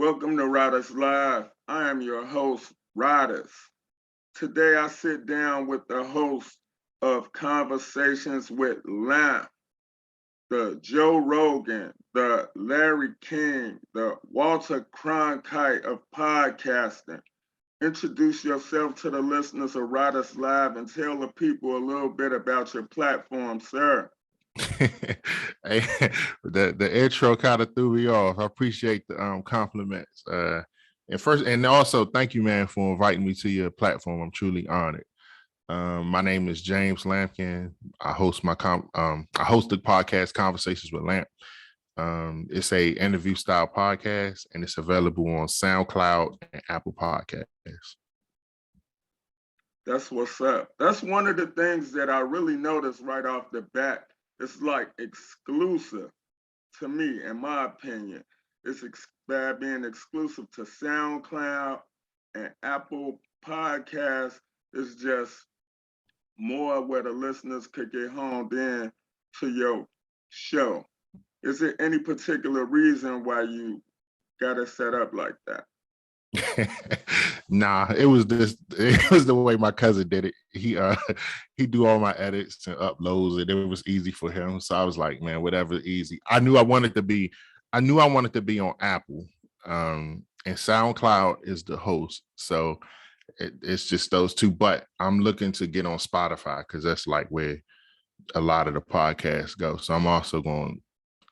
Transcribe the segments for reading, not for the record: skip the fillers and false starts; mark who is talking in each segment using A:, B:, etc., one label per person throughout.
A: Welcome to Riders Live. I am your host, Riders. Today I sit down with the host of Conversations with Lamp, the Joe Rogan, the Larry King, the Walter Cronkite of podcasting. Introduce yourself to the listeners of Riders Live and tell the people a little bit about your platform, sir.
B: Hey, the intro kind of threw me off. I appreciate the compliments. And also thank you, man, for inviting me to your platform. I'm truly honored. My name is James Lampkin. I host the podcast Conversations with Lamp. It's a interview style podcast, and it's available on SoundCloud and Apple Podcasts.
A: That's what's up. That's one of the things that I really noticed right off the bat. It's like exclusive to me, in my opinion. It's being exclusive to SoundCloud and Apple Podcasts. It's just more where the listeners could get honed in to your show. Is there any particular reason why you got it set up like that?
B: Nah, it was the way my cousin did it. He do all my edits and uploads it. It was easy for him. So I was like, man, whatever, easy. I knew I wanted to be on Apple. And SoundCloud is the host. So it's just those two. But I'm looking to get on Spotify because that's like where a lot of the podcasts go. So I'm also going to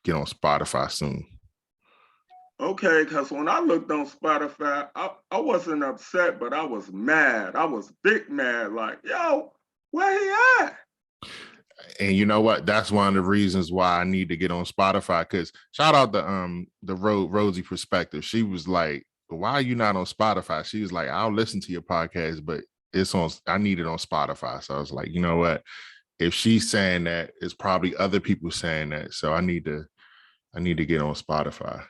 B: get on Spotify soon.
A: Okay, because when I looked on Spotify, I wasn't upset, but I was mad. I was big mad, like, yo, where he at?
B: And you know what? That's one of the reasons why I need to get on Spotify. Because shout out the Rosie Perspective. She was like, why are you not on Spotify? She was like, I'll listen to your podcast, but I need it on Spotify. So I was like, you know what? If she's saying that, it's probably other people saying that. So I need to get on Spotify.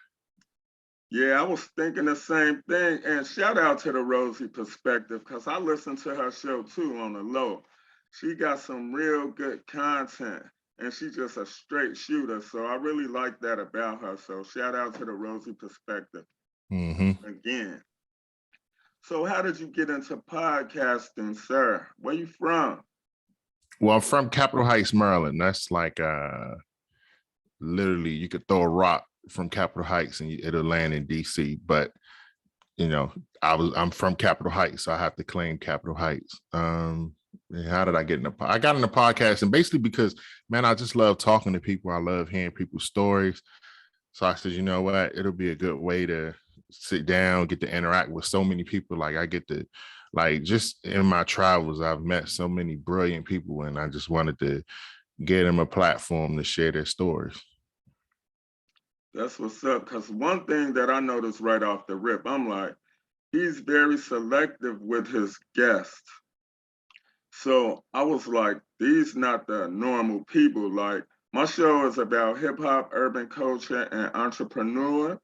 A: Yeah, I was thinking the same thing. And shout out to the Rosie Perspective, because I listened to her show too on the low. She got some real good content and she's just a straight shooter. So I really like that about her. So shout out to the Rosie Perspective again. So how did you get into podcasting, sir? Where you from?
B: Well, I'm from Capitol Heights, Maryland. That's like literally you could throw a rock from Capitol Heights and it'll land in DC. But you know, I'm from Capitol Heights, so I have to claim Capitol Heights. How did I get I got into podcast, and basically because, man, I just love talking to people. I love hearing people's stories. So I said, you know what, it'll be a good way to sit down, get to interact with so many people. Like I get to, like, just in my travels, I've met so many brilliant people, and I just wanted to get them a platform to share their stories.
A: That's what's up. Because one thing that I noticed right off the rip, I'm like, he's very selective with his guests. So I was like, these not the normal people. Like, my show is about hip hop, urban culture, and entrepreneurs.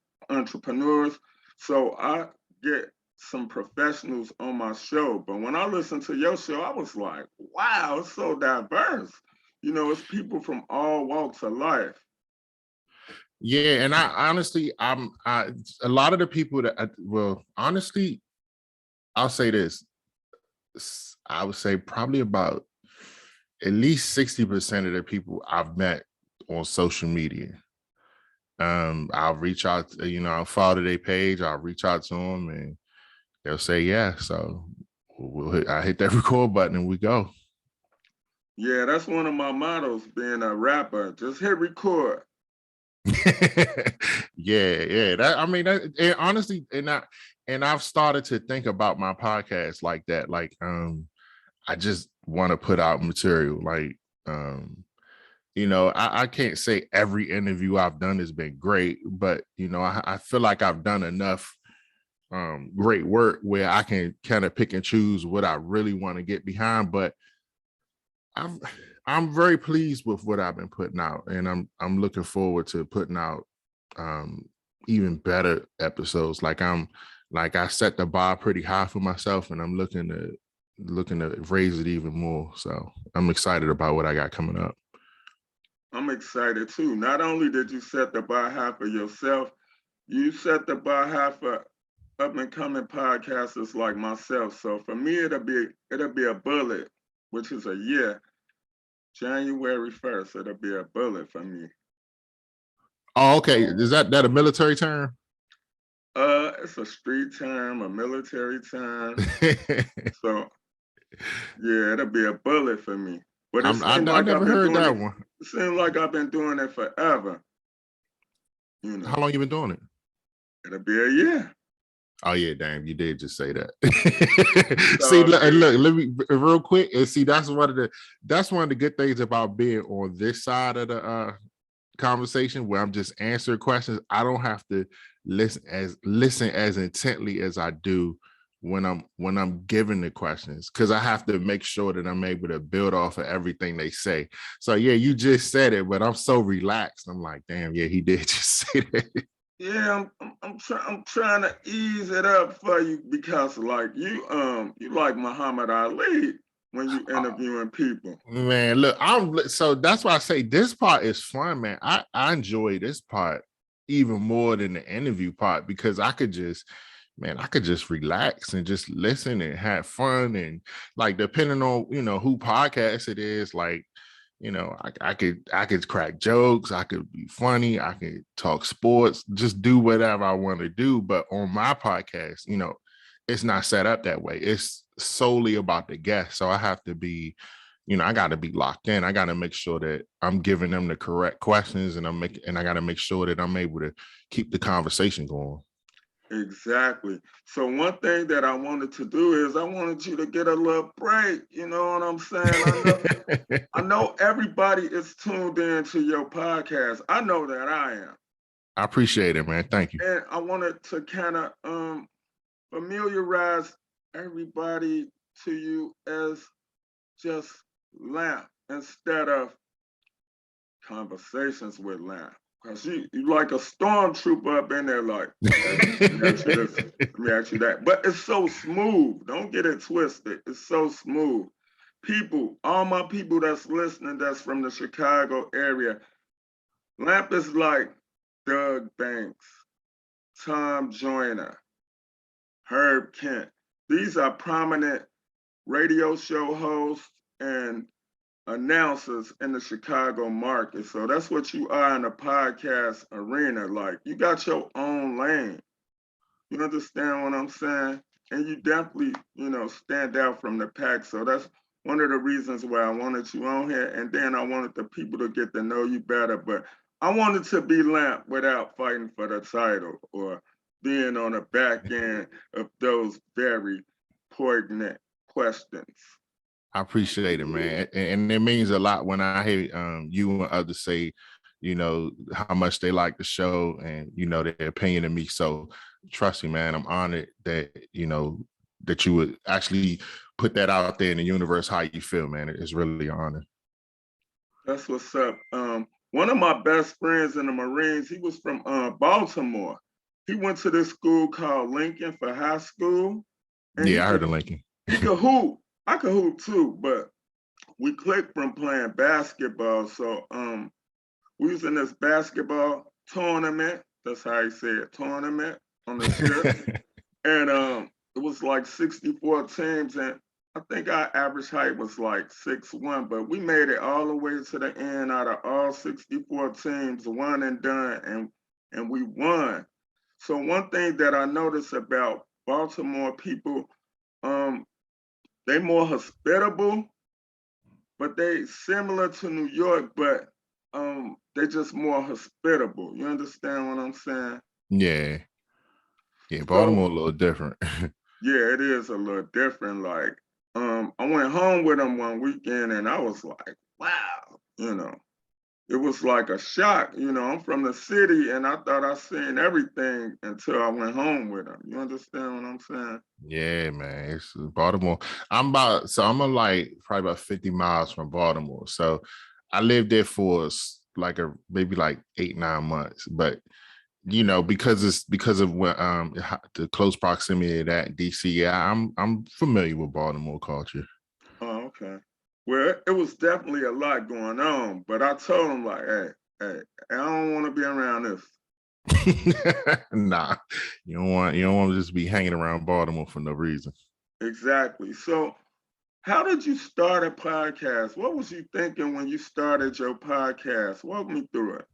A: So I get some professionals on my show. But when I listened to your show, I was like, wow, it's so diverse. You know, it's people from all walks of life.
B: Yeah, and I honestly, a lot of the people that, honestly, I'll say this. I would say probably about at least 60% of the people I've met on social media. I'll reach out, I'll follow their page, I'll reach out to them, and they'll say, yeah. So I hit that record button and we go.
A: Yeah, that's one of my mottos, being a rapper. Just hit record.
B: Yeah. Honestly, and I've started to think about my podcast like that. Like, I just want to put out material. Like, I can't say every interview I've done has been great, but I feel like I've done enough great work where I can kind of pick and choose what I really want to get behind. But I'm very pleased with what I've been putting out, and I'm looking forward to putting out even better episodes. Like I set the bar pretty high for myself, and I'm looking to raise it even more. So I'm excited about what I got coming up.
A: I'm excited too. Not only did you set the bar high for yourself, you set the bar high for up and coming podcasters like myself. So for me, it'll be a bullet, which is a year. January 1st, it'll be a bullet for me.
B: Oh, okay. Is that a military term?
A: It's a street term, a military term. So yeah, it'll be a bullet for me. But it
B: I
A: seems like I've
B: never
A: been
B: heard
A: doing
B: that
A: it.
B: one.
A: It seems like I've been doing it forever. You
B: How
A: know,
B: long you been doing it?
A: it'll be a year.
B: Oh yeah, damn, you did just say that. See,
A: So
B: look, let me real quick and see. That's one of the good things about being on this side of the conversation where I'm just answering questions. I don't have to listen as intently as I do when I'm giving the questions, because I have to make sure that I'm able to build off of everything they say. So yeah, you just said it, but I'm so relaxed. I'm like, damn, yeah, he did just say that.
A: yeah, I'm trying to ease it up for you because like you like Muhammad Ali when you interviewing people.
B: Man, look, so that's why I say this part is fun, man. I enjoy this part even more than the interview part, because I could just relax and just listen and have fun. And like, depending on, who podcast it is, like, I could crack jokes, I could be funny, I could talk sports, just do whatever I want to do. But on my podcast, it's not set up that way. It's solely about the guest. So I have to be, I got to be locked in. I got to make sure that I'm giving them the correct questions, and I got to make sure that I'm able to keep the conversation going.
A: Exactly. So one thing that I wanted to do is I wanted you to get a little break. You know what I'm saying? I know everybody is tuned in to your podcast. I know that I am.
B: I appreciate it, man. Thank you.
A: And I wanted to kind of familiarize everybody to you as just Lamp instead of conversations with Lamp. Because you like a stormtrooper up in there, like, hey, let me ask you this, let me ask you that. But it's so smooth. Don't get it twisted. It's so smooth. People, all my people that's listening, that's from the Chicago area, Lamp is like Doug Banks, Tom Joyner, Herb Kent. These are prominent radio show hosts and announcers in the Chicago market. So that's what you are in the podcast arena. Like, you got your own lane. You understand what I'm saying? And you definitely, stand out from the pack. So that's one of the reasons why I wanted you on here. And then I wanted the people to get to know you better. But I wanted to be Lamp without fighting for the title or being on the back end of those very poignant questions.
B: I appreciate it, man. And it means a lot when I hear you and others say, how much they like the show and, their opinion of me. So trust me, man, I'm honored that, that you would actually put that out there in the universe, how you feel, man. It's really an honor.
A: That's what's up. One of my best friends in the Marines, he was from Baltimore. He went to this school called Lincoln for high school. And
B: Yeah, I heard of Lincoln.
A: He could hoop. I could hoop too, but we clicked from playing basketball. So we was in this basketball tournament. That's how he said tournament on the ship. And it was like 64 teams, and I think our average height was like 6'1", but we made it all the way to the end out of all 64 teams, one and done, and we won. So one thing that I noticed about Baltimore people, they more hospitable, but they similar to New York, but they just more hospitable. You understand what I'm saying?
B: Yeah. Yeah,
A: So
B: Baltimore a little different.
A: yeah, it is a little different. Like, I went home with them one weekend and I was like, wow, it was like a shock. I'm from the city and I thought I seen everything until I went home with them. You understand what I'm saying?
B: Yeah, man. It's Baltimore. I'm like probably about 50 miles from Baltimore. So I lived there for like maybe like 8-9 months. But because of what the close proximity of that DC, yeah, I'm familiar with Baltimore culture.
A: Oh, okay. Well, it was definitely a lot going on, but I told him like, hey, I don't want to be around this.
B: Nah, you don't want to just be hanging around Baltimore for no reason.
A: Exactly. So how did you start a podcast? What was you thinking when you started your podcast? Walk me through it.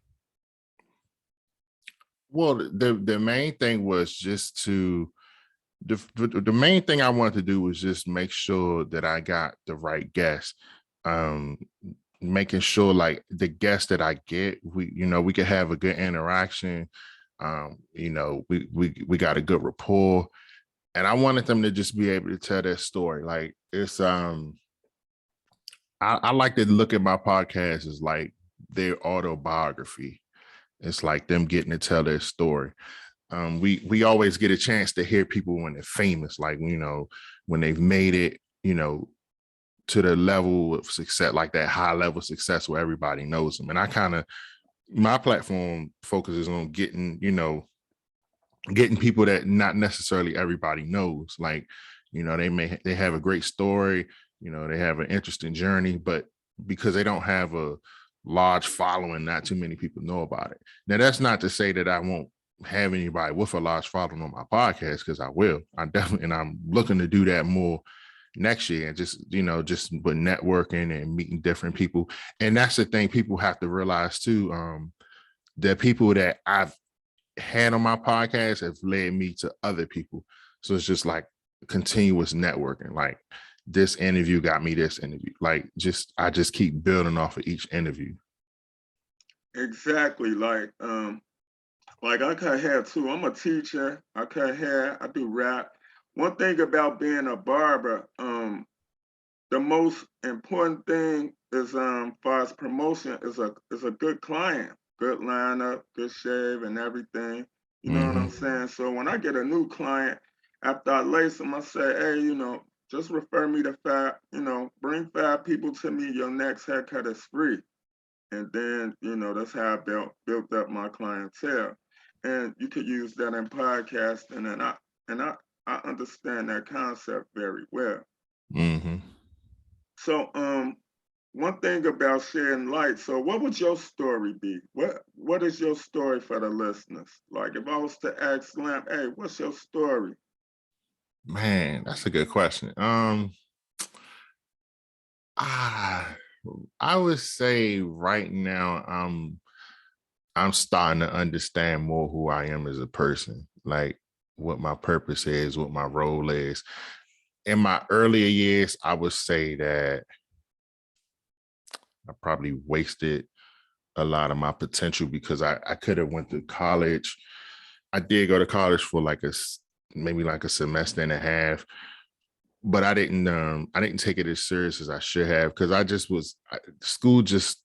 B: Well, the main thing was just to the main thing I wanted to do was just make sure that I got the right guests. Um, Making sure like the guests that I get, we could have a good interaction. We got a good rapport, and I wanted them to just be able to tell their story. Like it's I like to look at my podcast as like their autobiography. It's like them getting to tell their story. We always get a chance to hear people when they're famous, like when they've made it, to the level of success, like that high level success where everybody knows them. And my platform focuses on getting people that not necessarily everybody knows. Like, they have a great story, they have an interesting journey, but because they don't have a large following, not too many people know about it. Now, that's not to say that I won't have anybody with a large following on my podcast, because I will. And I'm looking to do that more next year, and just with networking and meeting different people. And that's the thing people have to realize too. The people that I've had on my podcast have led me to other people. So it's just like continuous networking. Like this interview got me this interview. I just keep building off of each interview.
A: Exactly. Like I cut hair too. I'm a teacher. I cut hair. I do rap. One thing about being a barber, the most important thing is far as promotion is a good client, good lineup, good shave and everything. You know what I'm saying? So when I get a new client, after I lace them, I say, hey, just refer me to five, bring 5 people to me. Your next haircut is free. And then, that's how I built up my clientele. And you could use that in podcasting, and I understand that concept very well.
B: Mm-hmm.
A: So one thing about shedding light, so what would your story be? What is your story for the listeners? Like if I was to ask Lamp, hey, what's your story?
B: Man, that's a good question. I would say right now I'm starting to understand more who I am as a person, like what my purpose is, what my role is. In my earlier years, I would say that I probably wasted a lot of my potential because I could have went to college. I did go to college for maybe like a semester and a half, but I didn't take it as serious as I should have, because school just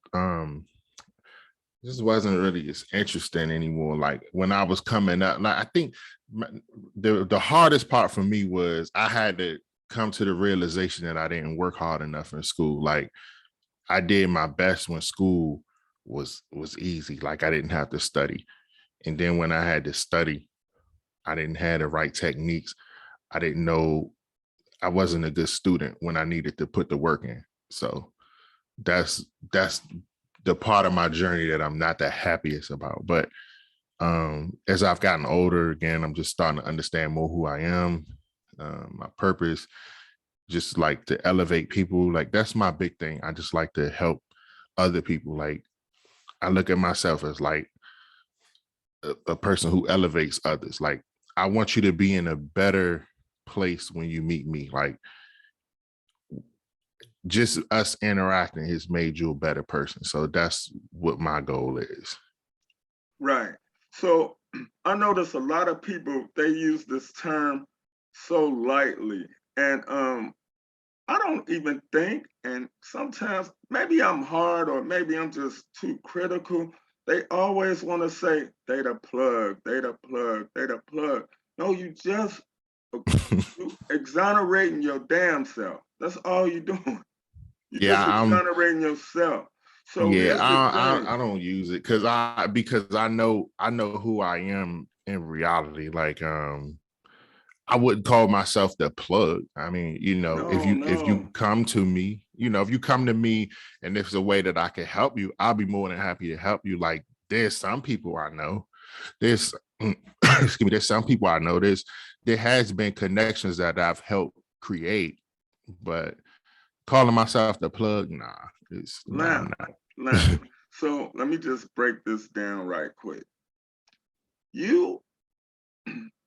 B: wasn't really as interesting anymore. Like when I was coming up, like I think the hardest part for me was I had to come to the realization that I didn't work hard enough in school. Like I did my best when school was easy. Like I didn't have to study. And then when I had to study, I didn't have the right techniques. I didn't know I wasn't a good student when I needed to put the work in. So that's the part of my journey that I'm not the happiest about. But as I've gotten older, again, I'm just starting to understand more who I am, my purpose, just like to elevate people. Like that's my big thing. I just like to help other people. Like I look at myself as like a person who elevates others. Like I want you to be in a better place when you meet me. Like just us interacting has made you a better person. So that's what my goal is.
A: Right. So I notice a lot of people they use this term so lightly. And I don't even think, and sometimes maybe I'm hard or maybe I'm just too critical. They always want to say they the plug, they the plug, they the plug. No, you exonerating your damn self. That's all you're doing. You're
B: Yeah,
A: just exonerating yourself. So
B: yeah,
A: here's the thing.
B: I don't use it because I know who I am in reality. Like I wouldn't call myself the plug. I mean,
A: No,
B: if you
A: no.
B: come to me, if you come to me and there's a way that I can help you, I'll be more than happy to help you. Like there's some people I know. There's excuse me, there's some people I know. There has been connections that I've helped create, but calling myself the plug, nah, I'm
A: Lamp,
B: not.
A: lamp. So let me just break this down right quick. You,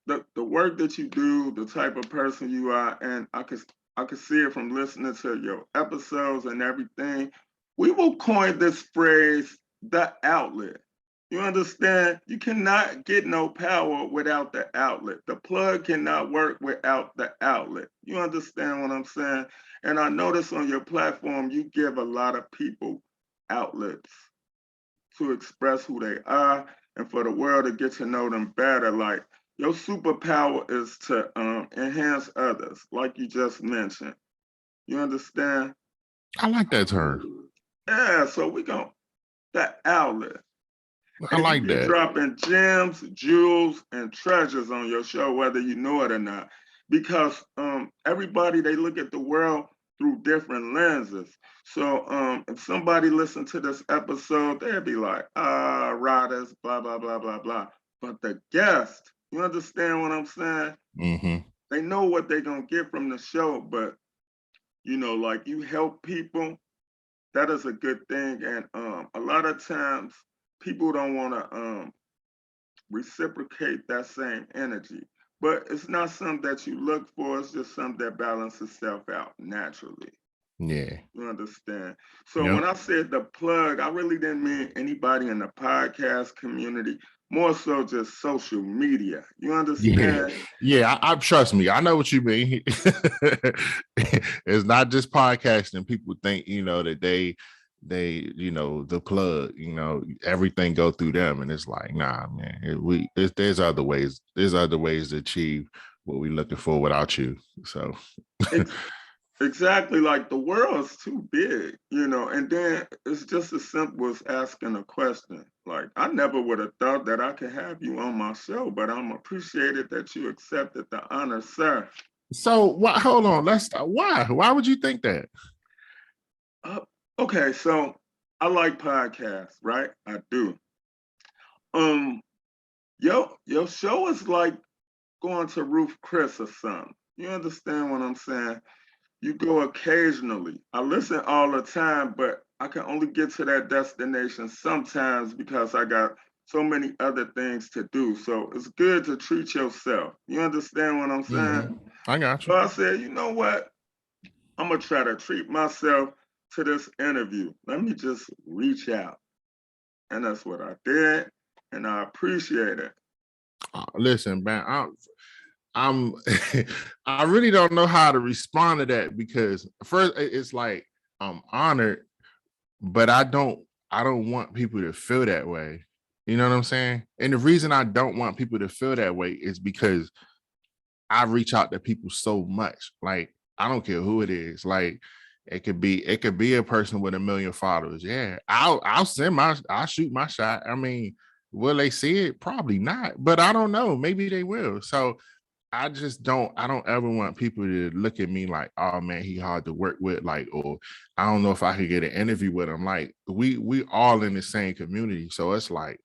A: the work that you do, the type of person you are, and I could see it from listening to your episodes and everything. We will coin this phrase the outlet. You understand? You cannot get no power without the outlet. The plug cannot work without the outlet. You understand what I'm saying? And I notice on your platform, you give a lot of people outlets to express who they are and for the world to get to know them better. Like your superpower is to enhance others, like you just mentioned. You understand?
B: I like that term.
A: Yeah, so we go that outlet.
B: I
A: And you
B: like
A: be
B: that.
A: dropping gems, jewels, and treasures on your show, whether you know it or not. Because everybody they look at the world through different lenses. So if somebody listened to this episode, they'd be like, riders, blah, blah, blah, blah, blah. But the guest, you understand what I'm saying?
B: Mm-hmm.
A: They know what they're gonna get from the show, but you know, like you help people, that is a good thing. And a lot of times people don't want to reciprocate that same energy. But it's not something that you look for, it's just something that balances itself out naturally.
B: Yeah.
A: You understand? So when
B: Yep.
A: I said the plug, I really didn't mean anybody in the podcast community, more so just social media. You
B: Yeah.
A: understand?
B: Yeah. I trust me. I know what you mean. It's not just podcasting. People think, that the plug, everything go through them. And it's like, nah, man, there's other ways. There's other ways to achieve what we're looking for without you. So
A: Exactly, like the world's too big, and then it's just as simple as asking a question. Like, I never would have thought that I could have you on my show, but I'm appreciated that you accepted the honor, sir.
B: hold on, let's start. Why would you think that?
A: Uh, okay, so I like podcasts, right? I do. Um, your show is like going to Ruth Chris or something. You understand what I'm saying? You go occasionally. I listen all the time, but I can only get to that destination sometimes because I got so many other things to do. So it's good to treat yourself. You understand what I'm saying?
B: Mm-hmm. I got
A: So
B: you.
A: I said, you know what? I'm going to try to treat myself to this interview. Let me just reach out. And that's what I did. And I appreciate it.
B: Listen, man, I'm I really don't know how to respond to that because first it's like I'm honored, but I don't want people to feel that way. You know what I'm saying? And the reason I don't want people to feel that way is because I reach out to people so much. Like I don't care who it is. Like it could be a person with 1 million followers. Yeah, I'll shoot my shot. I mean, will they see it? Probably not, but I don't know. Maybe they will. So I don't ever want people to look at me like, oh man, he hard to work with, like, or I don't know if I could get an interview with him. Like we all in the same community. So it's like,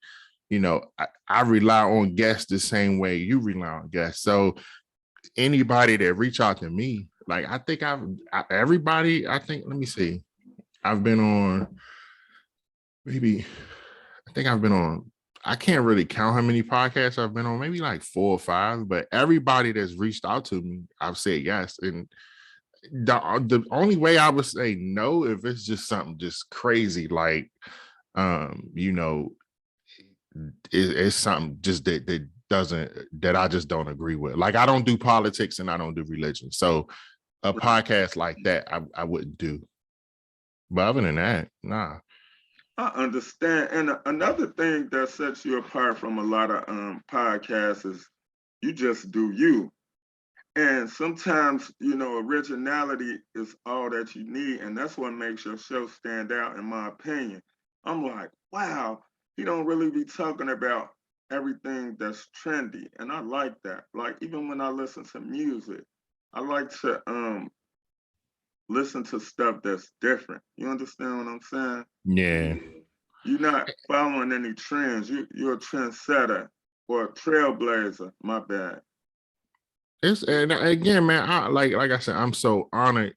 B: I rely on guests the same way you rely on guests. So anybody that reach out to me, like I think everybody, I think, let me see. I've been on maybe, I think I've been on, I can't really count how many podcasts I've been on, maybe like 4 or 5, but everybody that's reached out to me, I've said yes. And the only way I would say no, if it's just something just crazy, like, you know, it's something just that I just don't agree with. Like I don't do politics and I don't do religion. So a
A: Right.
B: podcast like that, I wouldn't do. But other than that, nah.
A: I understand. And another thing that sets you apart from a lot of podcasts is you just do you. And sometimes, originality is all that you need. And that's what makes your show stand out, in my opinion. I'm like, wow, he don't really be talking about everything that's trendy. And I like that. Like, even when I listen to music, I like to listen to stuff that's different. You understand what I'm saying?
B: Yeah.
A: You're not following any trends. You're a trendsetter or a trailblazer. My bad.
B: And again, man, like I said, I'm so honored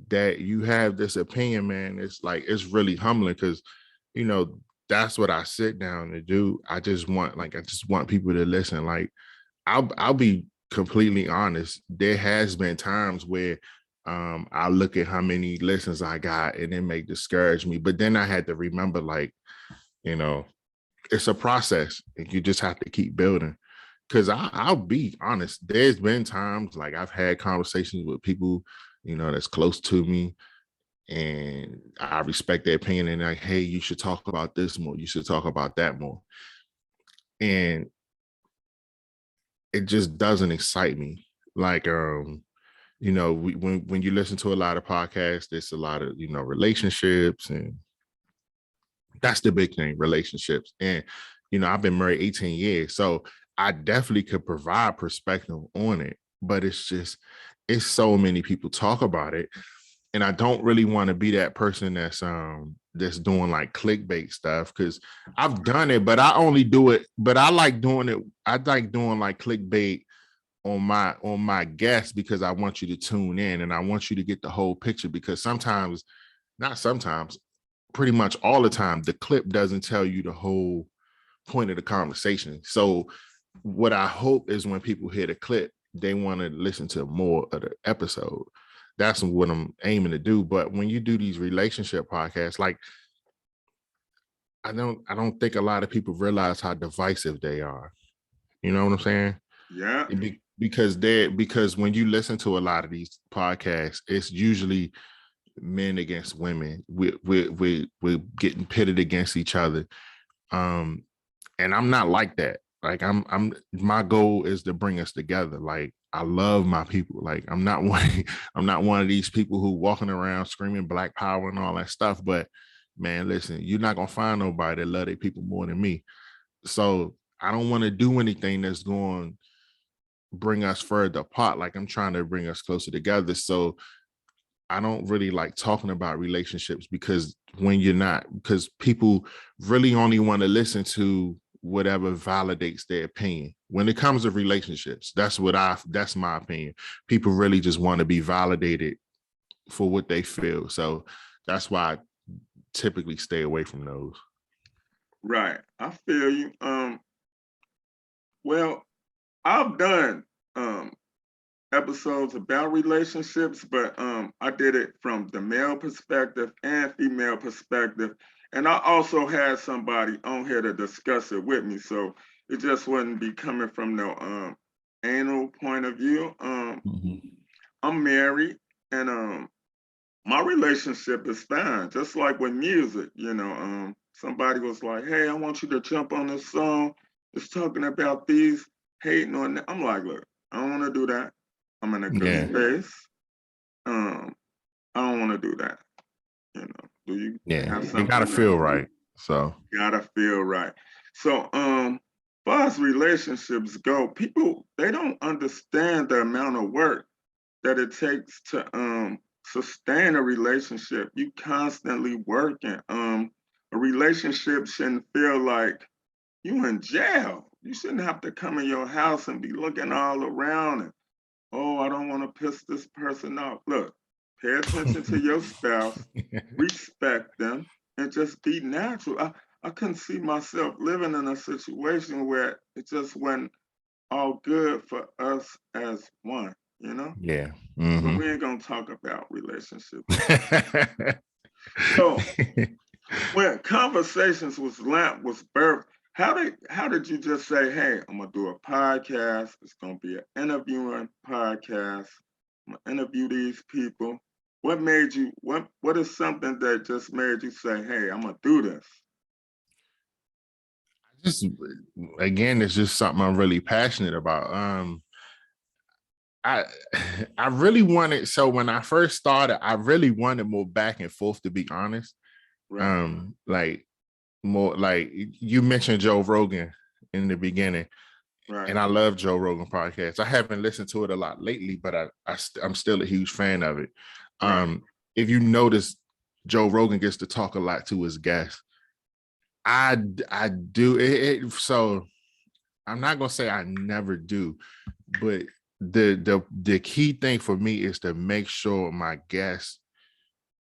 B: that you have this opinion, man. It's really humbling because, you know, that's what I sit down to do. I just want people to listen. Like, I'll be completely honest. There has been times where I look at how many listens I got and it may discourage me. But then I had to remember, like, you know, it's a process and you just have to keep building. Cause I'll be honest, there's been times like I've had conversations with people, you know, that's close to me, and I respect their opinion and like, hey, you should talk about this more. You should talk about that more. And it just doesn't excite me. Like, you know, when you listen to a lot of podcasts, there's a lot of, you know, relationships, and that's the big thing, relationships. And, you know, I've been married 18 years, so I definitely could provide perspective on it, but it's so many people talk about it. And I don't really want to be that person that's doing like clickbait stuff, because I've done it, but I only do it, but I like doing it. I like doing like clickbait on my guests because I want you to tune in and I want you to get the whole picture, because sometimes, not sometimes, pretty much all the time, the clip doesn't tell you the whole point of the conversation. So what I hope is when people hear the clip, they want to listen to more of the episode. That's what I'm aiming to do. But when you do these relationship podcasts, like, I don't think a lot of people realize how divisive they are. You know what I'm saying?
A: Yeah.
B: Because when you listen to a lot of these podcasts, it's usually men against women. We're getting pitted against each other. And I'm not like that. Like, I'm my goal is to bring us together. Like, I love my people. Like, I'm not one of these people who walking around screaming Black Power and all that stuff. But man, listen, you're not gonna find nobody that love their people more than me. So I don't want to do anything that's going to bring us further apart. Like, I'm trying to bring us closer together. So I don't really like talking about relationships, because because people really only want to listen to whatever validates their opinion. When it comes to relationships, that's my opinion. People really just want to be validated for what they feel. So that's why I typically stay away from those.
A: Right. I feel you. Well, I've done episodes about relationships, but I did it from the male perspective and female perspective. And I also had somebody on here to discuss it with me. So it just wouldn't be coming from no anal point of view. I'm married, and my relationship is fine. Just like with music, you know, somebody was like, hey, I want you to jump on this song. It's talking about these hating on that. I'm like, look, I don't want to do that. I'm in a good space. I don't want to do that. You know, do you have something?
B: You gotta feel right. So
A: gotta feel right. So far as relationships go, people, they don't understand the amount of work that it takes to sustain a relationship. You constantly working. A relationship shouldn't feel like you in jail. You shouldn't have to come in your house and be looking all around and, oh, I don't want to piss this person off. Look, pay attention to your spouse, respect them, and just be natural. I couldn't see myself living in a situation where it just went all good for us as one, you know?
B: yeah.
A: But
B: Mm-hmm.
A: we ain't gonna talk about relationships. So when conversations was birthed, how did you just say, hey, I'm gonna do a podcast, it's gonna be an interviewing podcast, I'm gonna interview these people. What made you what is something that just made you say, hey, I'm gonna do this?
B: Just, again, it's just something I'm really passionate about. I I really wanted, so when I first started, I really wanted more back and forth, to be honest.
A: Right.
B: Like, more like you mentioned Joe Rogan in the beginning,
A: Right.
B: and I love Joe Rogan podcast. I haven't listened to it a lot lately, but I'm still a huge fan of it.
A: Right.
B: If you notice, Joe Rogan gets to talk a lot to his guests. I do it. So I'm not gonna say I never do, but the key thing for me is to make sure my guest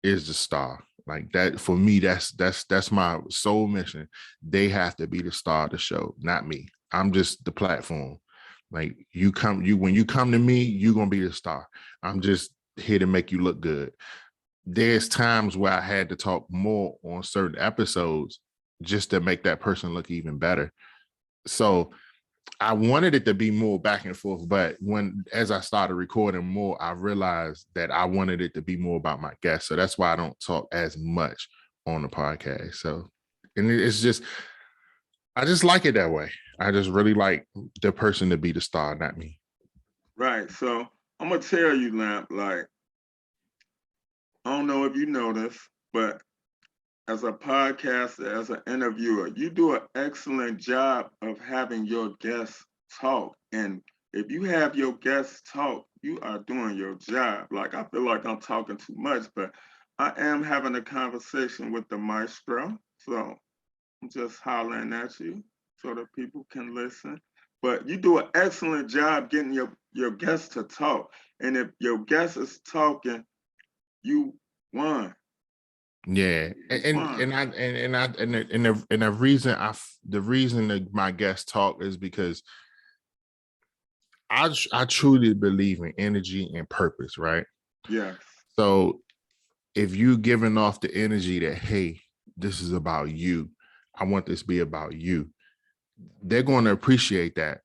B: is the star. Like that for me, that's my sole mission. They have to be the star of the show, not me. I'm just the platform. Like when you come to me, you're gonna be the star. I'm just here to make you look good. There's times where I had to talk more on certain episodes just to make that person look even better. So I wanted it to be more back and forth, but as I started recording more, I realized that I wanted it to be more about my guests. So that's why I don't talk as much on the podcast. So, and it's just, I just like it that way. I just really like the person to be the star, not me.
A: Right. So I'm gonna tell you, Lamp, like, I don't know if you know this, but as a podcaster, as an interviewer, you do an excellent job of having your guests talk. And if you have your guests talk, you are doing your job. Like, I feel like I'm talking too much, but I am having a conversation with the maestro. So I'm just hollering at you so that people can listen. But you do an excellent job getting your guests to talk. And if your guest is talking, you won.
B: Yeah, the reason that my guests talk is because I truly believe in energy and purpose, right?
A: Yes.
B: So if you giving off the energy that, hey, this is about you, I want this to be about you, they're going to appreciate that,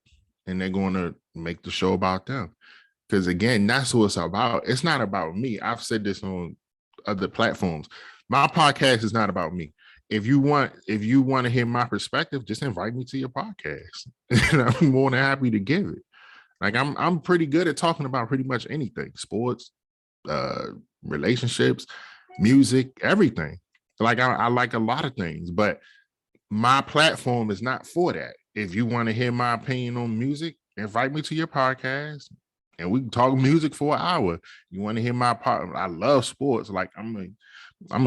B: and they're going to make the show about them. Because again, that's what it's about. It's not about me. I've said this on other platforms. My podcast is not about me. If you want to hear my perspective, just invite me to your podcast. And I'm more than happy to give it. Like I'm pretty good at talking about pretty much anything: sports, uh, relationships, music, everything. Like I like a lot of things, but my platform is not for that. If you want to hear my opinion on music, invite me to your podcast and we can talk music for an hour. You want to hear my part? I love sports. Like I'm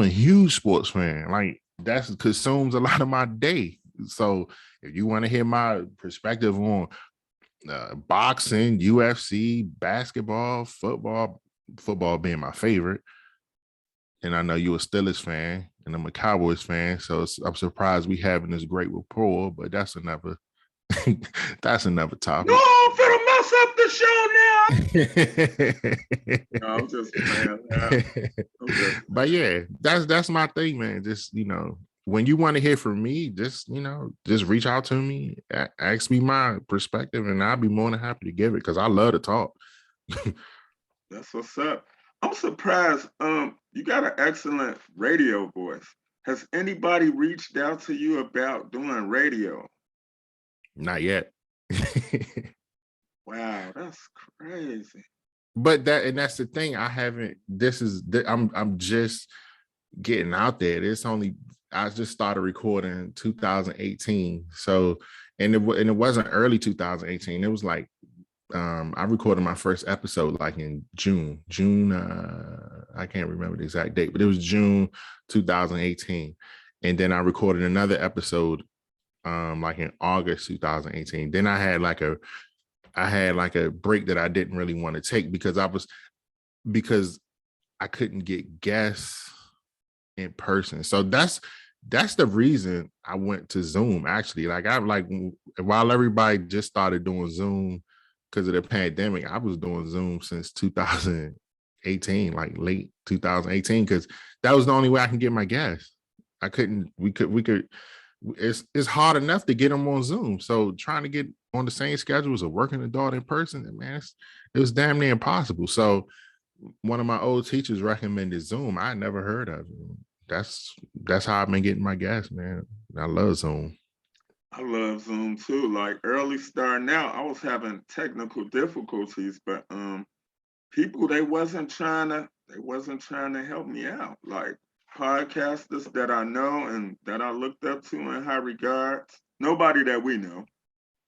B: a huge sports fan. Like that consumes a lot of my day. So if you want to hear my perspective on boxing, UFC, basketball, football being my favorite, and I know you're a Steelers fan, and I'm a Cowboys fan, so I'm surprised we having this great rapport. But that's another that's another
A: No,
B: topic.
A: I'm finna mess up the show now. No, I'm just playing.
B: But yeah, that's my thing, man. Just when you want to hear from me, just reach out to me, ask me my perspective, and I'll be more than happy to give it because I love to talk.
A: That's what's up. I'm surprised. You got an excellent radio voice. Has anybody reached out to you about doing radio?
B: Not yet.
A: Wow, that's crazy.
B: But that's the thing. I haven't. I'm just getting out there. I just started recording 2018. So and it wasn't early 2018. It was like I recorded my first episode like in June. I can't remember the exact date, but it was June 2018. And then I recorded another episode like in August 2018. Then I had like a break that I didn't really want to take because I couldn't get guests in person. So that's the reason I went to Zoom actually. While everybody just started doing Zoom because of the pandemic, I was doing Zoom since 2018, like late 2018, because that was the only way I can get my guests. We could it's hard enough to get them on Zoom. So trying to get on the same schedule as a working adult in person, man, it was damn near impossible. So one of my old teachers recommended Zoom. I never heard of it. That's how I've been getting my guests, man. I love Zoom.
A: I love Zoom too. Like early starting out, I was having technical difficulties, but people they wasn't trying to help me out. Like podcasters that I know and that I looked up to in high regards, nobody that we know.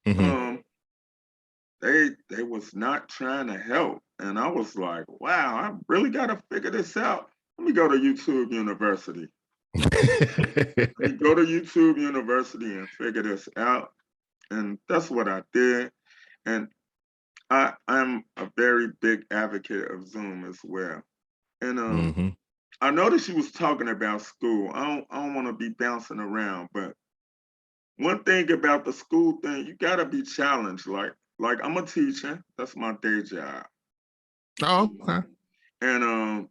B: Mm-hmm.
A: Um, they was not trying to help, and I was like, wow, I really got to figure this out. Let me go to YouTube University. Let me go to YouTube University and figure this out. And that's what I did. And I'm a very big advocate of Zoom as well. And
B: Mm-hmm.
A: I noticed you was talking about school. I don't want to be bouncing around, but one thing about the school thing, you gotta be challenged. Like I'm a teacher. That's my day job.
B: Oh, okay.
A: And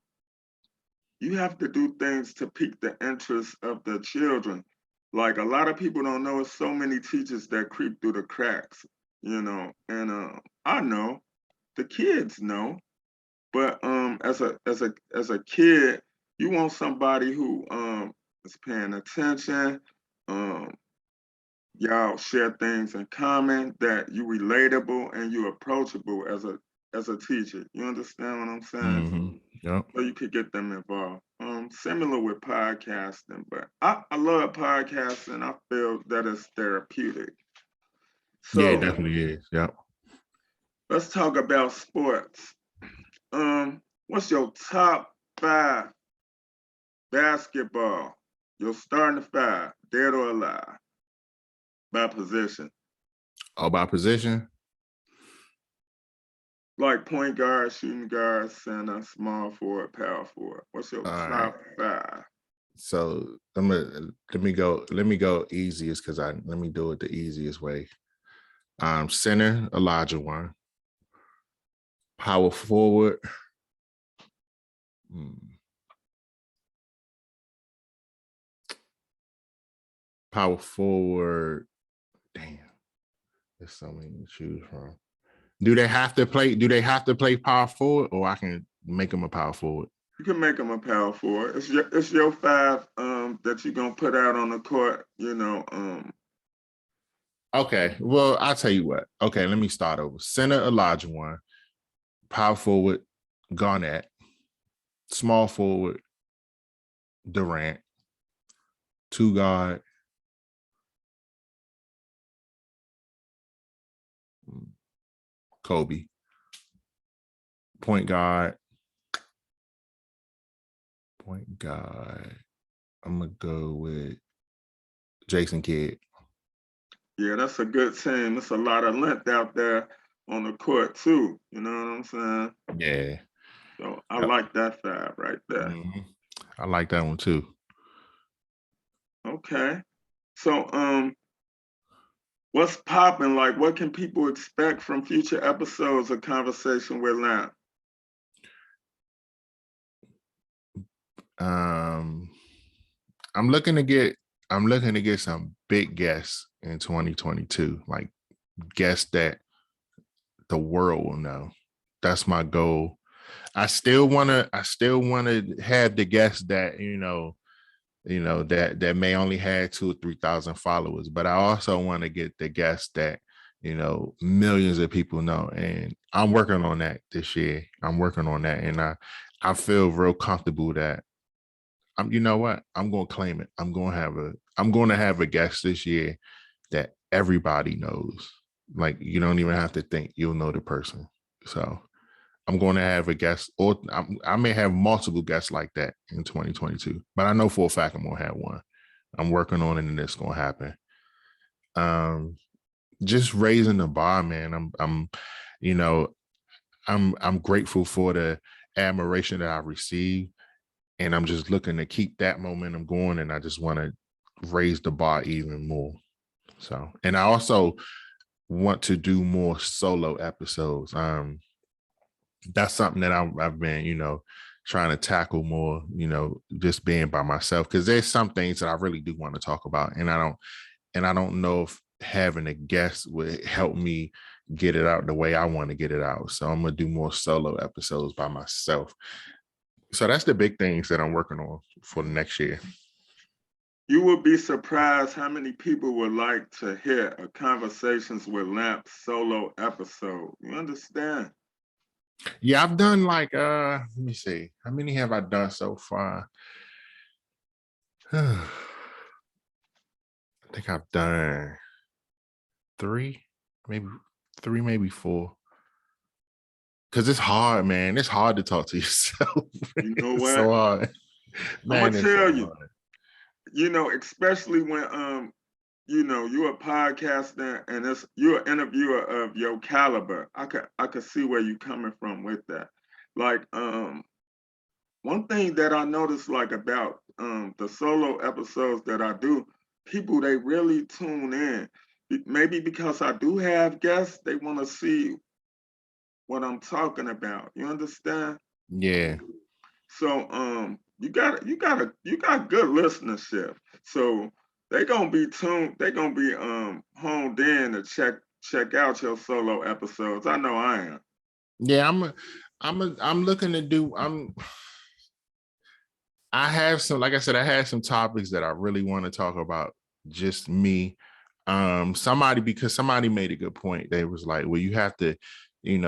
A: you have to do things to pique the interest of the children. Like a lot of people don't know, it's so many teachers that creep through the cracks, and I know, the kids know, but as a kid, you want somebody who is paying attention, um, y'all share things in common, that you relatable and you approachable as a teacher. You understand what I'm saying?
B: Mm-hmm. Yep.
A: So you could get them involved. Similar with podcasting, but I love podcasting. I feel that it's therapeutic.
B: Yeah, it
A: So
B: definitely is. Yep.
A: let's talk about sports. What's your top 5 basketball? Your starting 5, dead or alive, by position.
B: All by position.
A: Like point guard, shooting guard, center, small forward, power forward. What's your
B: All right.
A: top 5?
B: So let me go easiest because let me do it the easiest way. Center, Elijah one. Power forward. Power forward. Damn, there's so many to choose from. Do they have to play power forward, or I can make them a power forward?
A: You can make them a power forward. It's your 5 that you're gonna put out on the court.
B: Okay, well, I'll tell you what. Okay, let me start over. Center, Elijah one. Power forward, Garnett. Small forward, Durant. Two guard, Kobe. Point guard. I'm gonna go with Jason Kidd.
A: Yeah, that's a good team. There's a lot of length out there on the court too. You know what I'm saying?
B: Yeah.
A: So I
B: Yep.
A: like that 5 right there.
B: Mm-hmm. I like that one too.
A: Okay. So what's popping? Like, what can people expect from future episodes of Conversation with Lamp?
B: Um, I'm looking to get some big guests in 2022, like guests that the world will know. That's my goal. I still wanna have the guests that that may only have 2 or 3,000 followers, but I also want to get the guests that millions of people know, and I'm working on that this year. I'm working on that, and I feel real comfortable that you know what, I'm going to claim it. I'm going to have a guest this year that everybody knows. Like, you don't even have to think, you'll know the person. So I'm going to have a guest, or I may have multiple guests like that in 2022, but I know for a fact I'm going to have one. I'm working on it, and it's going to happen. Just raising the bar, man. I'm grateful for the admiration that I received, and I'm just looking to keep that momentum going, and I just want to raise the bar even more. So, and I also want to do more solo episodes. That's something that I've been, trying to tackle more, just being by myself, because there's some things that I really do want to talk about, and I don't know if having a guest would help me get it out the way I want to get it out. So I'm gonna do more solo episodes by myself. So that's the big things that I'm working on for the next year.
A: You will be surprised how many people would like to hear a Conversations with Lamp solo episode. You understand?
B: Yeah, I've done like let me see. How many have I done so far? I think I've done 3, maybe 3, maybe 4. Cause it's hard, man. It's hard to talk to yourself.
A: You know
B: It's
A: what?
B: so hard.
A: I'm gonna
B: Man, it's so
A: tell you.
B: hard.
A: especially when you're a podcaster and you're an interviewer of your caliber. I could see where you're coming from with that. Like one thing that I noticed like about the solo episodes that I do, people they really tune in. Maybe because I do have guests, they want to see what I'm talking about. You understand?
B: Yeah.
A: So you got good listenership. So they gonna be tuned, they gonna be honed in to check out your solo episodes. I know I am.
B: Yeah, I'm looking to do I have some, like I said, I have some topics that I really want to talk about, just me. Because somebody made a good point. They was like, well, you have to get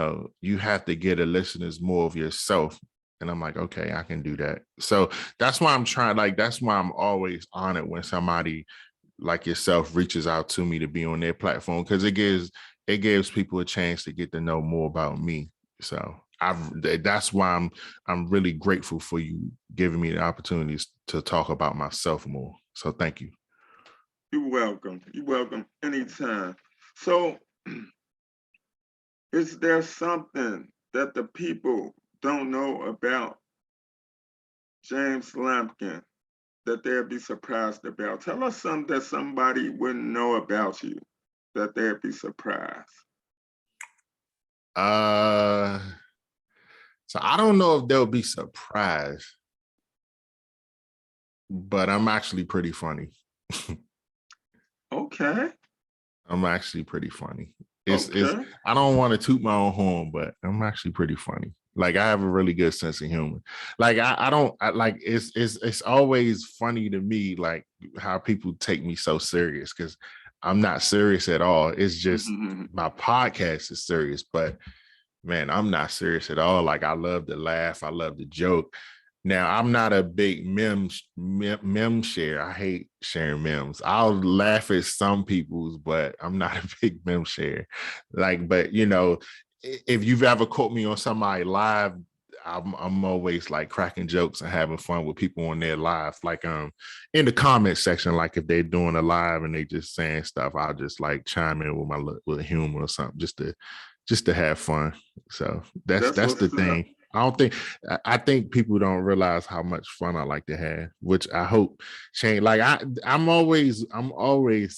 B: the listeners more of yourself. And I'm like, okay, I can do that. So that's why that's why I'm always honored when somebody like yourself reaches out to me to be on their platform, because it gives people a chance to get to know more about me. So that's why I'm really grateful for you giving me the opportunities to talk about myself more. So thank you.
A: You're welcome. You're welcome anytime. So is there something that the people don't know about James Lampkin that they'd be surprised about? Tell us something that somebody wouldn't know about you that they'd be surprised.
B: Uh so I don't know if they'll be surprised, but I'm actually pretty funny.
A: Okay.
B: I'm actually pretty funny. It's
A: Okay.
B: I don't want to toot my own horn, but I'm actually pretty funny. Like I have a really good sense of humor. Like I don't I, like it's always funny to me like how people take me so serious, because I'm not serious at all. It's just my podcast is serious, but man, I'm not serious at all. Like I love to laugh, I love to joke. Now, I'm not a big mem share. I hate sharing memes. I'll laugh at some people's, but I'm not a big mem share. Like, but if you've ever caught me on somebody live, I'm always like cracking jokes and having fun with people on their live. Like in the comment section, like if they're doing a live and they just saying stuff, I'll just like chime in with my with humor or something just to have fun. So
A: That's
B: that's the
A: what's up.
B: thing. I think people don't realize how much fun I like to have, which I hope change. Like I'm always I'm always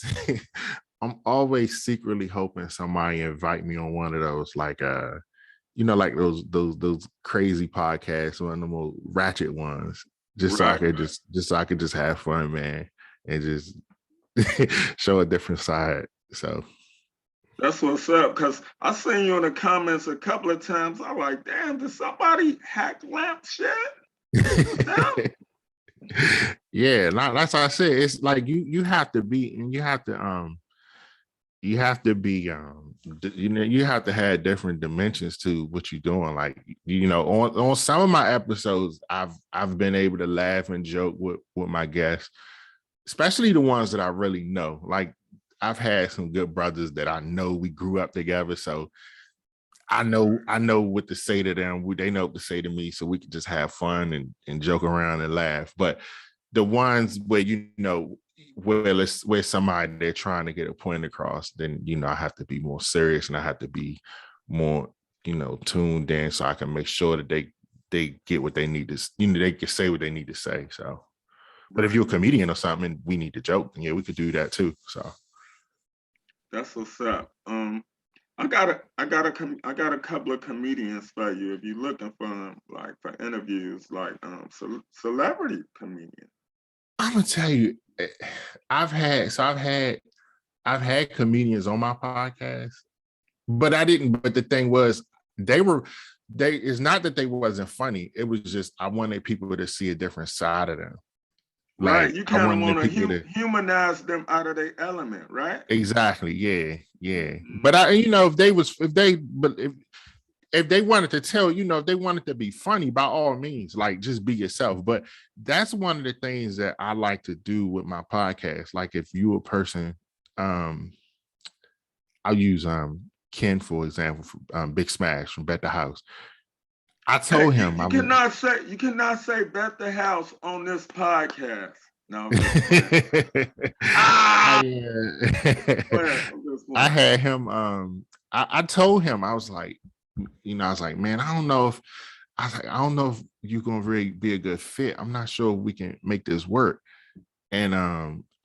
B: secretly hoping somebody invite me on one of those like like those crazy podcasts, one of the more ratchet ones, just so I
A: Right.
B: could just have fun, man, and just show a different side. So
A: That's what's up. Cause I seen you in the comments a couple of times. I'm like, damn, did somebody hack lamp shit?
B: yeah, that's what I said. It's like you have to be, and you have to be you have to have different dimensions to what you're doing. Like on some of my episodes, I've been able to laugh and joke with my guests, especially the ones that I really know. Like I've had some good brothers that I know we grew up together, so I know what to say to them. They know what to say to me, so we can just have fun and joke around and laugh. But the ones where where somebody they're trying to get a point across, then I have to be more serious and I have to be more tuned in, so I can make sure that they get what they need to. They can say what they need to say. So, but if
A: Right.
B: you're a comedian or something, and we need to joke, then yeah, we could do that too. So
A: That's what's up. I got a couple of comedians for you if you're looking for them, like for interviews, like celebrity comedians.
B: I'm gonna tell you, I've had comedians on my podcast, but I didn't. But the thing was, they were they. It's not that they wasn't funny. It was just I wanted people to see a different side of them.
A: Right.
B: Like
A: You
B: I
A: kind of
B: wanted
A: want
B: the people
A: to
B: to
A: humanize them out of their element, right?
B: exactly, yeah, yeah.
A: Hmm.
B: But if they wanted to tell, if they wanted to be funny, by all means, like just be yourself. But that's one of the things that I like to do with my podcast. Like if you a person, um, I'll use Ken for example, from, Big Smash from Bet the House. I
A: Hey,
B: told
A: you,
B: him
A: you cannot say bet the house on this podcast. No, I'm just playing. Ah! I'm just
B: I
A: playing.
B: had him. I told him, I was like, I was like, man, I don't know if you're gonna really be a good fit. I'm not sure if we can make this work. And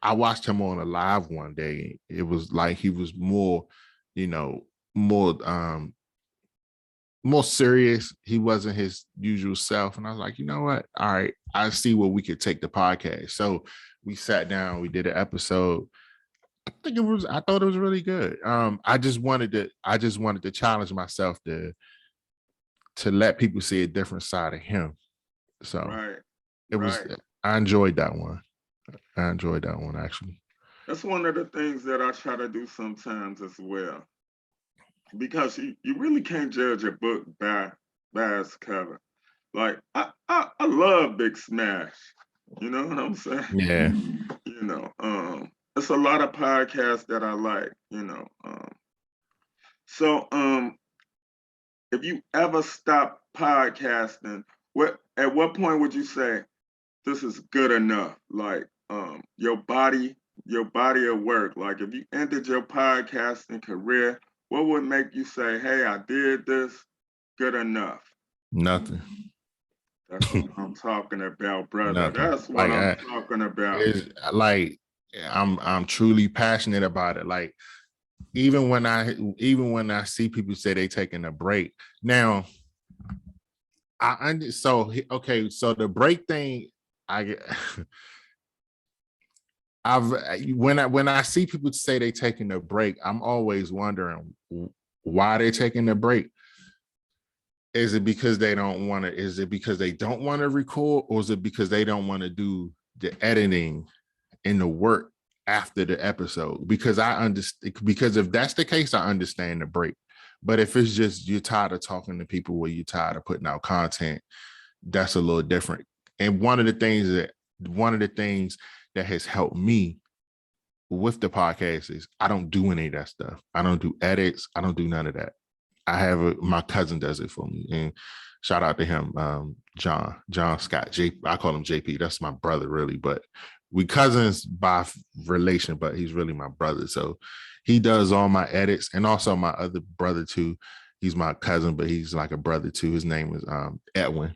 B: I watched him on a live one day. It was like he was more, more more serious. He wasn't his usual self. And I was like, you know what? All right, I see where we could take the podcast. So we sat down, we did an episode. I thought it was really good. I just wanted to challenge myself to let people see a different side of him. So
A: Right.
B: it was, I enjoyed that one. I enjoyed that one actually.
A: That's one of the things that I try to do sometimes as well. Because you really can't judge a book by its cover. Like I love Big Smash. You know what I'm saying?
B: Yeah.
A: It's a lot of podcasts that I like, So if you ever stop podcasting, at what point would you say this is good enough? Like your body of work. Like if you ended your podcasting career, what would make you say, hey, I did this good enough?
B: Nothing.
A: That's what I'm talking about, brother.
B: Nothing.
A: That's what I'm talking about.
B: It's like I'm truly passionate about it. Like even when I see people say they taking a break. Now so the break thing, when I see people say they taking a break, I'm always wondering why they're taking a break. Is it because they don't want to? Is it because they don't want to record, or is it because they don't want to do the editing and the work after the episode? Because I understand. Because if that's the case, I understand the break. But if it's just you're tired of talking to people, or you're tired of putting out content, that's a little different. And one of the things that has helped me with the podcast is I don't do any of that stuff. I don't do edits. I don't do none of that. My cousin does it for me, and shout out to him, John Scott. I call him JP. That's my brother, really, but we cousins by relation, but he's really my brother. So he does all my edits, and also my other brother too. He's my cousin, but he's like a brother too. His name is Edwin.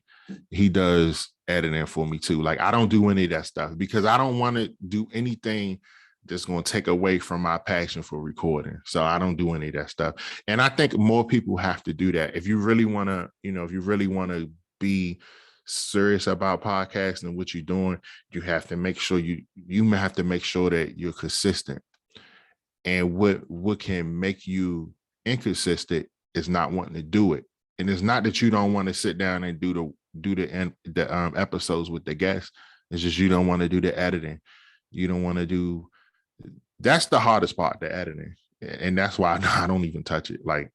B: He does editing for me too. Like I don't do any of that stuff because I don't want to do anything that's going to take away from my passion for recording. So I don't do any of that stuff. And I think more people have to do that. If you really want to, be serious about podcasting and what you're doing, you have to make sure you have to make sure that you're consistent. And what can make you inconsistent is not wanting to do it. And it's not that you don't want to sit down and do the episodes with the guests. It's just you don't want to do the editing. You don't want to do. That's the hardest part, the editing, and that's why I don't even touch it. Like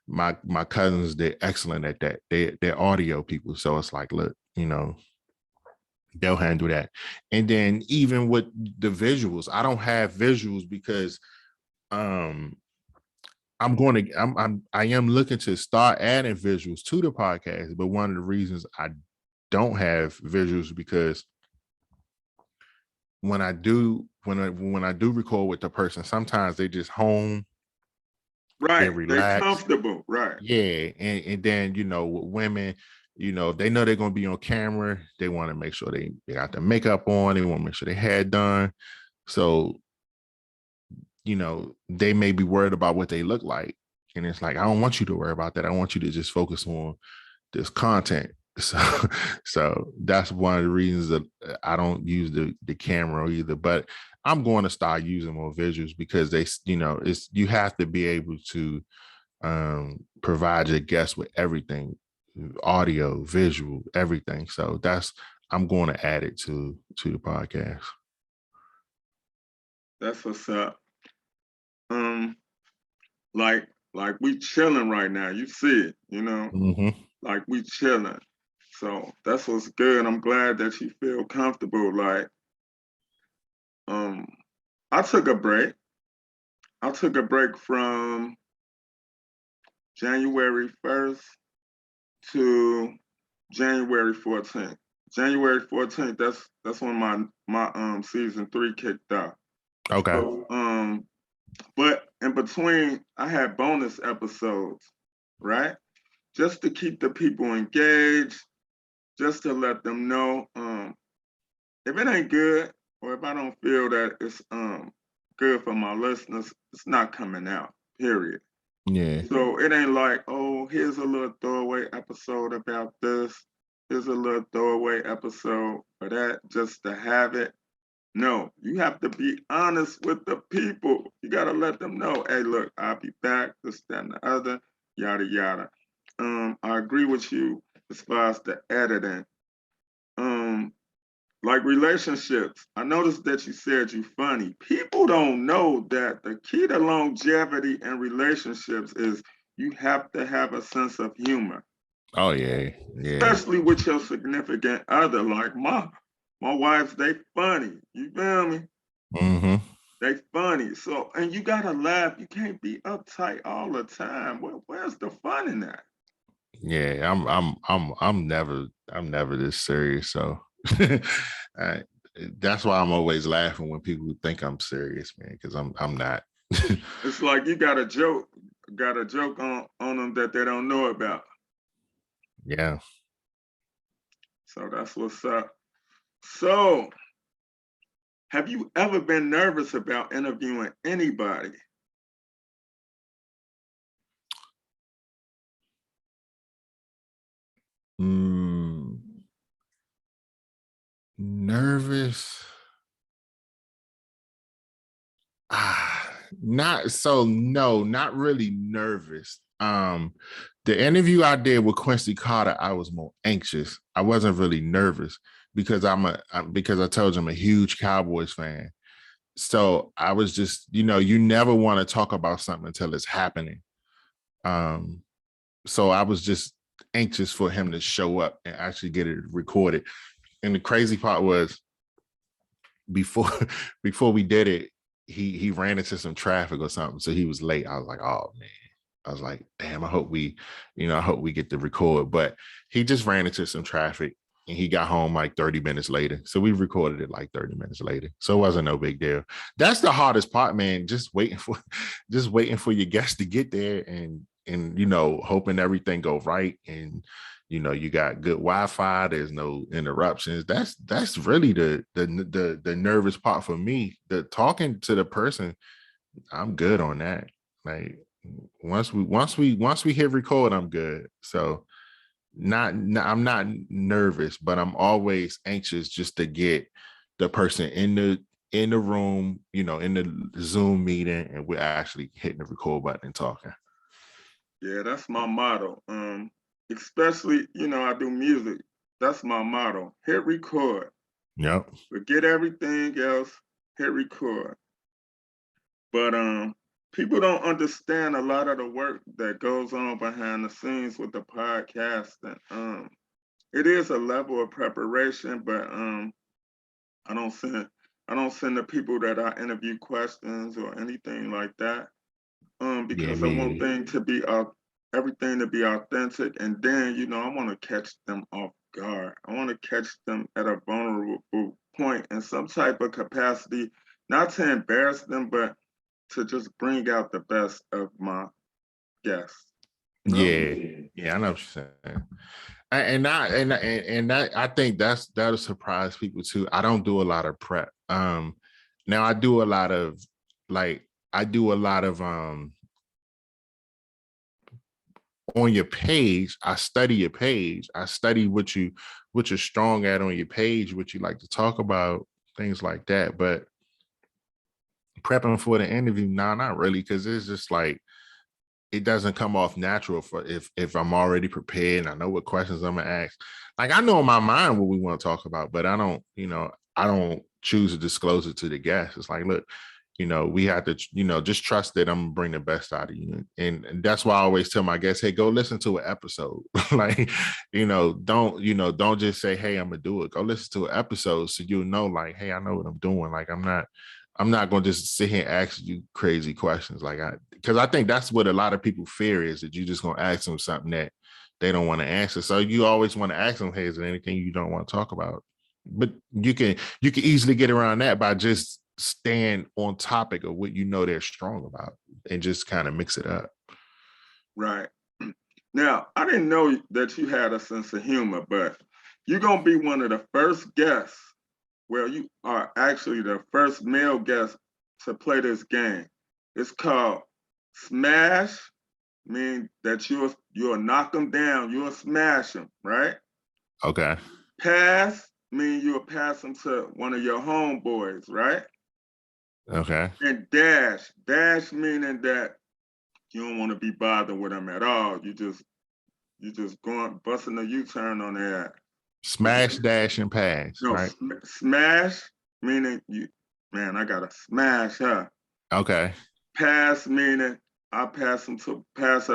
B: my cousins, they're excellent at that. They're audio people, so it's like, look, they'll handle that. And then even with the visuals, I don't have visuals because I am looking to start adding visuals to the podcast. But one of the reasons I don't have visuals because when I do record with the person, sometimes they just home.
A: Right.
B: They're
A: They're
B: relaxed.
A: comfortable. Right.
B: Yeah. And then, with women, if they know they're going to be on camera, they want to make sure they got the makeup on. They want to make sure they hair done. So, they may be worried about what they look like. And it's like, I don't want you to worry about that. I want you to just focus on this content. So that's one of the reasons that I don't use the camera either. But I'm going to start using more visuals because you have to be able to provide your guests with everything, audio, visual, everything. So I'm going to add it to the podcast.
A: That's what's up. Like we chilling right now. You see it,
B: Mm-hmm.
A: like we chilling. So that's what's good. I'm glad that you feel comfortable. Like, I took a break. I took a break from January 1st to January 14th. January 14th. That's when my season 3 kicked off.
B: Okay.
A: So, but in between, I had bonus episodes, right? Just to keep the people engaged, just to let them know, if it ain't good, or if I don't feel that it's good for my listeners, it's not coming out. Period.
B: Yeah.
A: So it ain't like, oh, here's a little throwaway episode about this. Here's a little throwaway episode for that, just to have it. No, you have to be honest with the people. You got to let them know, hey, look, I'll be back, this, that, and the other, yada, yada. I agree with you as far as the editing. Like relationships, I noticed that you said you funny. People don't know that the key to longevity in relationships is you have to have a sense of humor,
B: Oh yeah. Yeah.
A: especially with your significant other. Like my wives, they funny. You feel me?
B: Mm-hmm.
A: They funny. So, and you gotta laugh. You can't be uptight all the time. Where's the fun in that?
B: Yeah. I'm never this serious. So I, that's why I'm always laughing when people think I'm serious, man, because I'm not.
A: It's like you got a joke on them that they don't know about.
B: Yeah.
A: So that's what's up. So, have you ever been nervous about interviewing anybody?
B: Mm, nervous. Not so no, not really nervous. The interview I did with Quincy Carter, I was more anxious. I wasn't really nervous because because I told you I'm a huge Cowboys fan. So I was just, you never want to talk about something until it's happening. Um, so I was just anxious for him to show up and actually get it recorded. And the crazy part was before before we did it, he ran into some traffic or something, so he was late. I was like, oh man. I was like, damn, I hope we get to record. But he just ran into some traffic and he got home like 30 minutes later. So we recorded it like 30 minutes later. So it wasn't no big deal. That's the hardest part, man. Just waiting for your guests to get there and hoping everything go right. And you got good Wi-Fi, there's no interruptions. That's really the nervous part for me. The talking to the person, I'm good on that. Like once we hit record, I'm good. So I'm not nervous, but I'm always anxious just to get the person in the room, in the Zoom meeting, and we're actually hitting the record button and talking.
A: Yeah, that's my motto. Especially, I do music. That's my motto. Hit record.
B: Yep.
A: Forget everything else. Hit record. But people don't understand a lot of the work that goes on behind the scenes with the podcast. And it is a level of preparation, but I don't send I don't send the people that I interview questions or anything like that.
B: Yeah,
A: Because I want
B: me.
A: everything to be authentic, and then I want to catch them off guard. I want to catch them at a vulnerable point in some type of capacity, not to embarrass them, but to just bring out the best of my guests. You know?
B: Yeah, yeah, I know what you're saying. And that I think that'll surprise people too. I don't do a lot of prep. Now I do a lot of on your page. I study your page. I study what you're strong at on your page, what you like to talk about, things like that. But prepping for the interview, nah, not really, because it's just like it doesn't come off natural for if I'm already prepared and I know what questions I'm gonna ask. Like I know in my mind what we want to talk about, but I don't choose to disclose it to the guests. It's like, look, we have to, just trust that I'm gonna bring the best out of you. And that's why I always tell my guests, hey, go listen to an episode. Like, don't just say, hey, I'm gonna do it. Go listen to an episode so you'll know, like, hey, I know what I'm doing. Like I'm not going to just sit here and ask you crazy questions because I think that's what a lot of people fear is that you're just going to ask them something that they don't want to answer. So you always want to ask them, hey, is there anything you don't want to talk about? But you can easily get around that by just staying on topic of what you know they're strong about and just kind of mix it up.
A: Right. Now, I didn't know that you had a sense of humor, but you're going to be one of the first guests. Well, you are actually the first male guest to play this game. It's called Smash, meaning that you'll knock them down, you'll smash them, right?
B: Okay.
A: Pass, meaning you'll pass them to one of your homeboys, right?
B: Okay.
A: And dash meaning that you don't want to be bothered with them at all. You just going busting a U-turn on their ass.
B: Smash, dash, and pass.
A: No,
B: right.
A: Smash meaning I gotta smash her.
B: Okay.
A: Pass meaning I pass her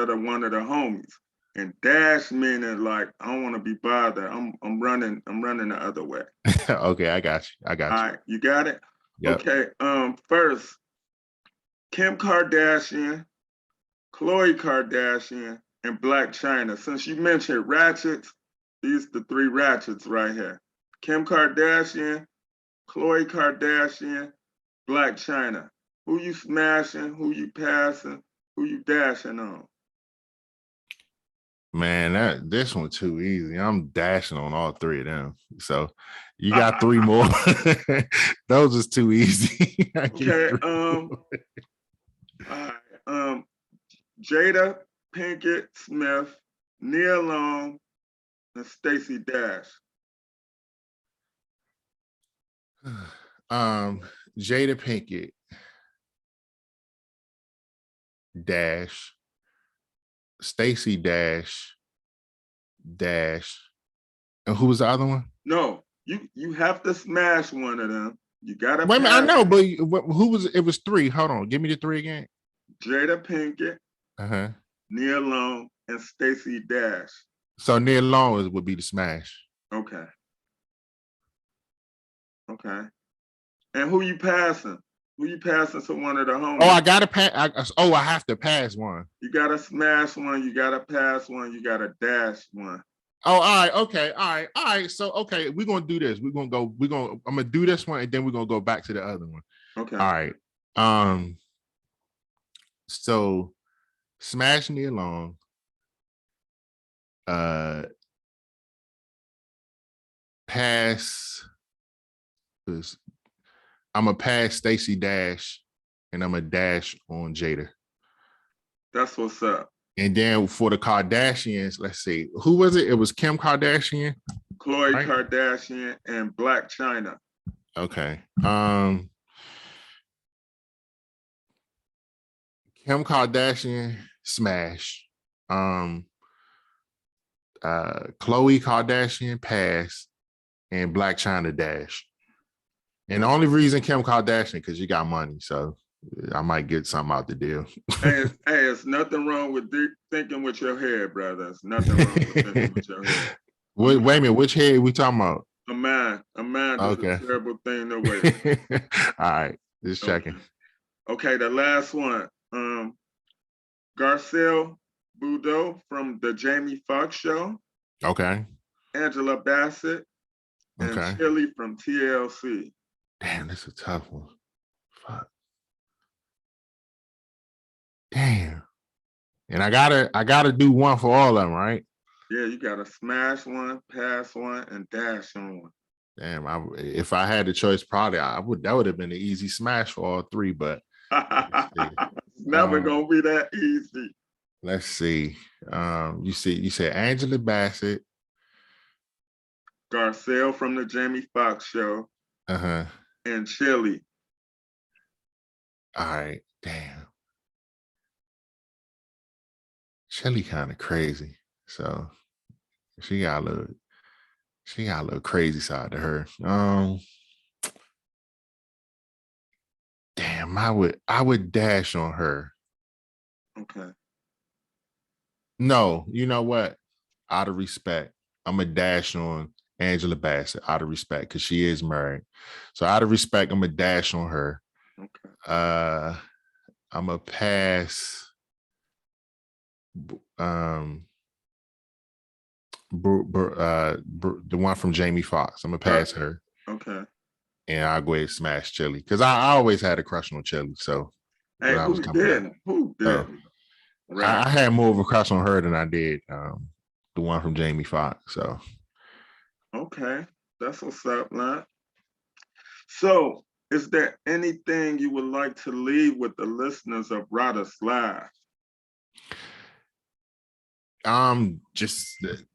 A: to one of the homies. And dash meaning like I don't want to be bothered. I'm running the other way.
B: Okay, I got you.
A: All right, you got it?
B: Yep.
A: Okay. First, Kim Kardashian, Khloe Kardashian, and Black China. Since you mentioned ratchets, these are the three ratchets right here. Kim Kardashian, Khloe Kardashian, Black China. Who you smashing? Who you passing? Who you dashing on?
B: Man, this one too easy. I'm dashing on all three of them. So you got three more. Those is too easy.
A: Okay. All right. Jada Pinkett Smith, Nia Long, and Stacey Dash.
B: Jada Pinkett, dash, Stacey dash, and who was the other one?
A: No, you have to smash one of them. You gotta.
B: Wait a minute, I know, but who was it? It was three. Hold on, give me the three again.
A: Jada Pinkett, Nia Long, and Stacey Dash.
B: So Nia Long would be the smash.
A: Okay. Okay. And who you passing? Who you passing to one of the homies?
B: Oh, I gotta pass. I have to pass one.
A: You gotta smash one. You gotta pass one. You gotta dash one.
B: Oh, all right. Okay. All right. So, okay, we're gonna do this. I'm gonna do this one, and then we're gonna go back to the other one.
A: Okay.
B: All right. So smash Nia Long. Pass. I'm gonna pass Stacey Dash, and I'm gonna dash on Jada.
A: That's what's up.
B: And then for the Kardashians, let's see, who was it? It was Kim Kardashian,
A: Khloe Kardashian, and Black China.
B: Okay. Kim Kardashian, smash. Khloe Kardashian, pass, and Black China, dash. And the only reason Kim Kardashian, because you got money, so I might get something out the deal.
A: Hey, it's nothing wrong with thinking with your head, brother. It's nothing wrong with thinking with your head.
B: Wait a minute, which head we talking about?
A: A man is a terrible thing to wait.
B: All right, just checking.
A: Okay, the last one. Garcelle Boudreaux from the Jamie Foxx Show.
B: Okay.
A: Angela Bassett. And Chili from TLC.
B: Damn, this is a tough one. Fuck. Damn. And I gotta do one for all of them, right?
A: Yeah, you gotta smash one, pass one, and dash on one.
B: Damn, if I had the choice, probably that would have been an easy smash for all three, but
A: it's never gonna be that easy.
B: Let's see. You said Angela Bassett.
A: Garcelle from the Jamie Foxx Show. And Chili.
B: All right, damn. Chili kind of crazy, so she got a little crazy side to her. Damn, I would dash on her.
A: Okay.
B: No, you know what? Out of respect, I'm a dash on Angela Bassett out of respect because she is married. So out of respect, I'm a dash on her.
A: Okay.
B: I'm a pass. The one from Jamie Foxx. I'm gonna pass her,
A: Okay.
B: and I'll go ahead and smash Chili because I always had a crush on Chili. So
A: Hey,
B: when I was
A: who
B: coming up,
A: didn't? Who
B: so
A: didn't?
B: I
A: Right.
B: had more of a crush on her than I did the one from Jamie Foxx. So
A: Okay. That's what's up, man. So, is there anything you would like to leave with the listeners of Writers Live?
B: I'm looking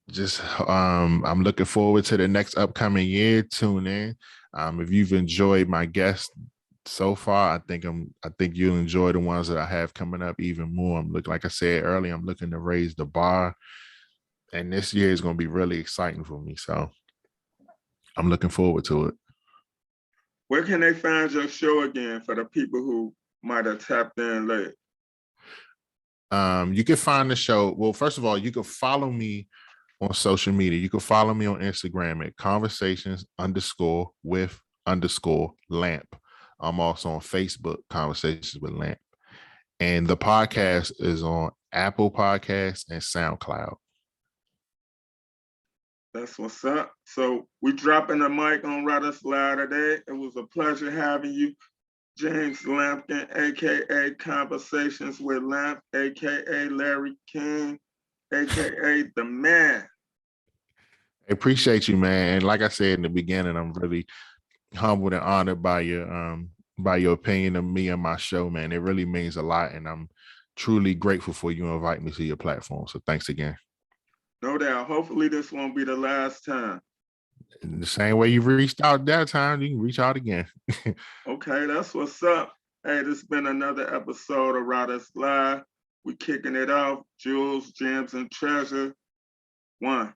B: forward to the next upcoming year. Tune in. If you've enjoyed my guests so far, I think you'll enjoy the ones that I have coming up even more. Like I said earlier, I'm looking to raise the bar, and this year is going to be really exciting for me. So I'm looking forward to it.
A: Where can they find your show again for the people who might have tapped in late?
B: You can find the show. Well, first of all, you can follow me on social media. You can follow me on Instagram at conversations_with_lamp. I'm also on Facebook, Conversations with Lamp. And the podcast is on Apple Podcasts and SoundCloud.
A: That's what's up. So we dropping the mic on Writers Live today. It was a pleasure having you, James Lampkin, aka Conversations with Lamp, aka Larry King, aka the man.
B: I appreciate you, man. And like I said in the beginning, I'm really humbled and honored by your opinion of me and my show, man. It really means a lot, and I'm truly grateful for you inviting me to your platform. So thanks again.
A: No doubt. Hopefully this won't be the last time.
B: In the same way you reached out that time, you can reach out again.
A: Okay, that's what's up. Hey, this has been another episode of Writers Live. We kicking it off. Jewels, Gems, and Treasure. 1.